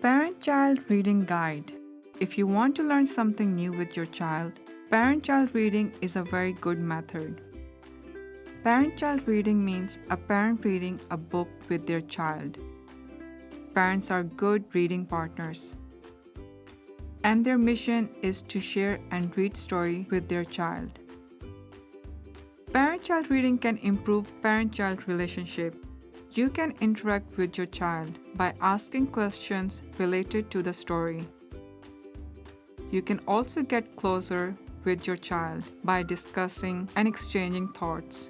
Parent-Child Reading Guide. If you want to learn something new with your child, parent-child reading is a very good method. Parent-child reading means a parent reading a book with their child. Parents are good reading partners, and their mission is to share and read story with their child. Parent-child reading can improve parent-child relationship. You can interact with your child by asking questions related to the story. You can also get closer with your child by discussing and exchanging thoughts.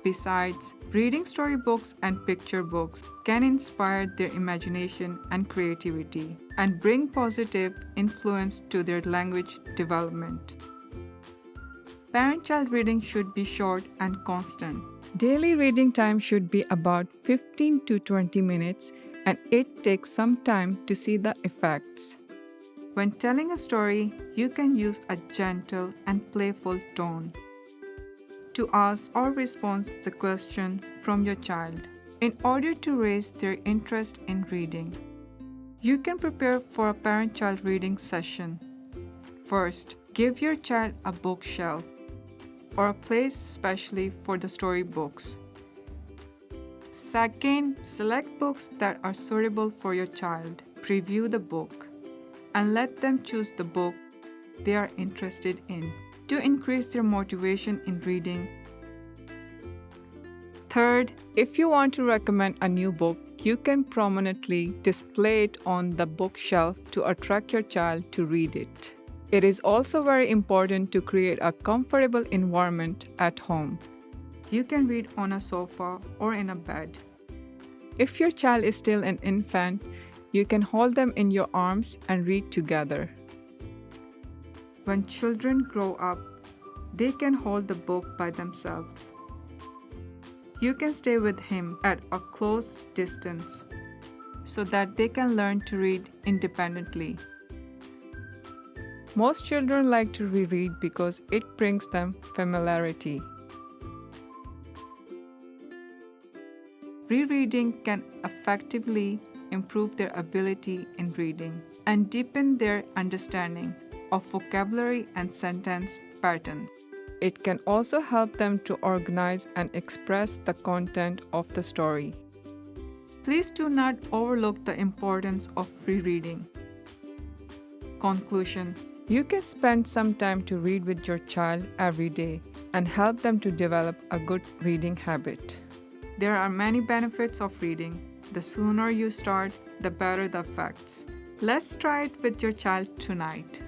Besides, reading storybooks and picture books can inspire their imagination and creativity and bring positive influence to their language development. Parent-child reading should be short and constant. Daily reading time should be about 15 to 20 minutes, and it takes some time to see the effects. When telling a story, you can use a gentle and playful tone to ask or respond to the question from your child in order to raise their interest in reading. You can prepare for a parent-child reading session. First, give your child a bookshelf or a place specially for the storybooks. Second, select books that are suitable for your child. Preview the book and let them choose the book they are interested in to increase their motivation in reading. Third, if you want to recommend a new book, you can prominently display it on the bookshelf to attract your child to read it. It is also very important to create a comfortable environment at home. You can read on a sofa or in a bed. If your child is still an infant, you can hold them in your arms and read together. When children grow up, they can hold the book by themselves. You can stay with him at a close distance so that they can learn to read independently. Most children like to reread because it brings them familiarity. Rereading can effectively improve their ability in reading and deepen their understanding of vocabulary and sentence patterns. It can also help them to organize and express the content of the story. Please do not overlook the importance of rereading. Conclusion: you can spend some time to read with your child every day and help them to develop a good reading habit. There are many benefits of reading. The sooner you start, the better the effects. Let's try it with your child tonight.